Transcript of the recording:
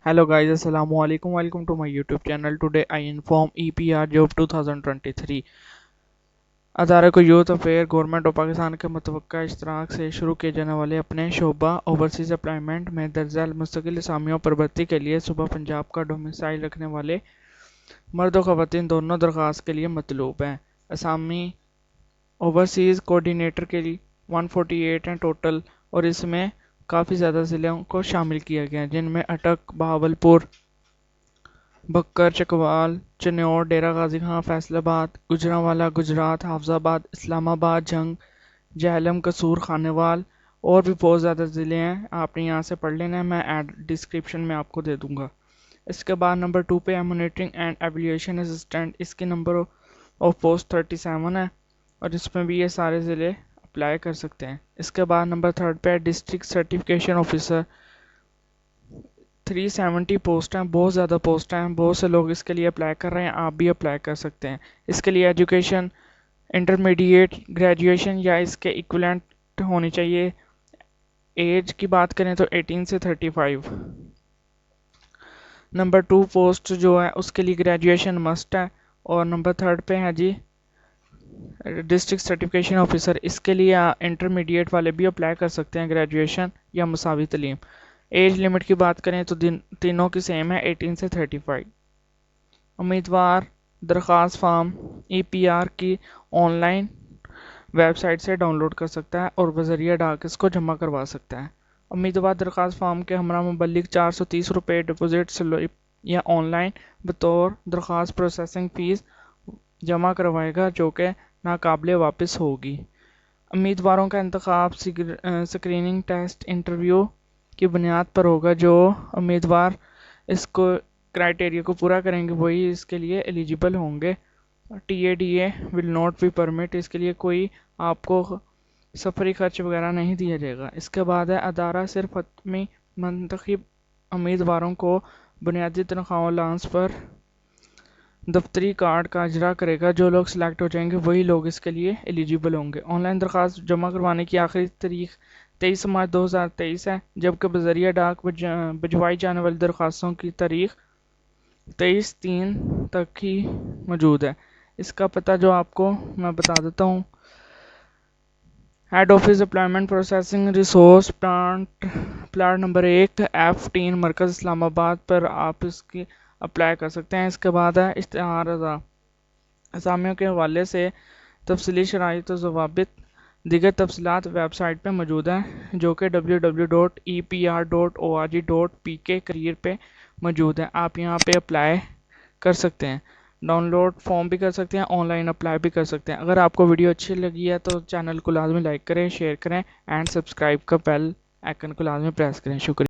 Hello guys, assalamu alaikum. Welcome to my YouTube channel. Today I inform EPR Job 2023 अदारे को youth affair government of Pakistan के मुतवक्का इश्तराक से शुरू किए जाने वाले अपने शोबा ओवरसीज एम्प्लॉयमेंट में दर्जा मुस्तकिल असामियों पर भर्ती के लिए सुबह पंजाब का डोमिसाइल रखने वाले मर्द और ख़वातीन दोनों दरख्वास्त के लिए मतलूब हैं। असामी ओवरसीज़ कोऑर्डिनेटर के लिए 148 हैं टोटल, और इसमें काफ़ी ज़्यादा ज़िलों को शामिल किया गया है, जिनमें अटक, बहावलपुर, बक्कर, चकवाल, चन्योर, डेरा गाजी खां, फैसलाबाद, गुजरांवाला गुजरात, हाफजाबाद, इस्लामाबाद, जंग, जहलम, कसूर, खानेवाल और भी बहुत ज़्यादा ज़िले हैं। आपने यहाँ से पढ़ लेना है, मैं डिस्क्रिप्शन में आपको दे दूँगा। इसके बाद नंबर 2 पे है मॉनिटरिंग एंड एवल्यूएशन असिस्टेंट। इसके नंबर ऑफ पोस्ट 37 है और इसमें भी ये सारे ज़िले अप्लाई कर सकते हैं। इसके बाद नंबर 3 पे है डिस्ट्रिक्ट सर्टिफिकेशन ऑफिसर। 370 पोस्ट हैं, बहुत ज़्यादा पोस्ट हैं, बहुत से लोग इसके लिए अप्लाई कर रहे हैं, आप भी अप्लाई कर सकते हैं। इसके लिए एजुकेशन इंटरमीडिएट, ग्रेजुएशन या इसके इक्विवेलेंट होनी चाहिए। एज की बात करें तो 18 से 35। नंबर 2 पोस्ट जो है उसके लिए ग्रेजुएशन मस्ट है। और नंबर 3 पे है जी डिस्ट्रिक्ट सर्टिफिकेशन ऑफिसर। इसके लिए इंटरमीडिएट वाले भी अप्लाई कर सकते हैं, ग्रेजुएशन या मसावी तलीम। एज लिमिट की बात करें तो तीनों की सेम है, 18 से 35। उम्मीदवार दरख्वास्त फॉर्म EPR की ऑनलाइन वेबसाइट से डाउनलोड कर सकता है और बज़रिया डाक इसको जमा करवा सकता है। उम्मीदवार दरख्वास्त फॉर्म के हमरा मुबल्लिग 430 रुपये डिपॉजिट स्लिप या ऑनलाइन बतौर दरख्वास्त प्रोसेसिंग फ़ीस जमा करवाएगा, जो कि नाकाबिले वापस होगी। उम्मीदवारों का इंतखाब स्क्रीनिंग टेस्ट इंटरव्यू की बुनियाद पर होगा। जो उम्मीदवार इसको क्राइटेरिया को पूरा करेंगे वही इसके लिए एलिजिबल होंगे। TADA will not be permit. इसके लिए कोई आपको सफरी खर्च वगैरह नहीं दिया जाएगा। इसके बाद है अदारा सिर्फ हतमी मंतखब उम्मीदवारों को बुनियादी तनख्वाह अलाउंस पर दफ्तरी कार्ड का इजरा करेगा। जो लोग सिलेक्ट हो जाएंगे वही लोग इसके लिए एलिजिबल होंगे। ऑनलाइन दरख्वास्त जमा करवाने की आखिरी तारीख 23 मार्च 2023 है, जबकि बज़रिया डाक भिजवाई जाने वाली दरख्वास्तों की तारीख 23/3 तक ही मौजूद है। इसका पता जो आपको मैं बता देता हूँ। Head office employment processing resource plot number 1 F3 मरकज़ इस्लामाबाद पर आप इसकी अप्लाई कर सकते हैं। इसके बाद है इश्तिहार असामियों के हवाले से तफसीली शराइत और ज़वाबित दीगर तफसीलात वेबसाइट पे मौजूद हैं, जो कि www.epr.org.pk करियर पे मौजूद है। आप यहाँ पे अप्लाई कर सकते हैं, डाउनलोड फॉर्म भी कर सकते हैं, ऑनलाइन अप्लाई भी कर सकते हैं। अगर आपको वीडियो अच्छी लगी है तो चैनल को लाजमी लाइक करें, शेयर करें एंड सब्सक्राइब का बेल आइकन को लाजमी प्रेस करें। शुक्रिया।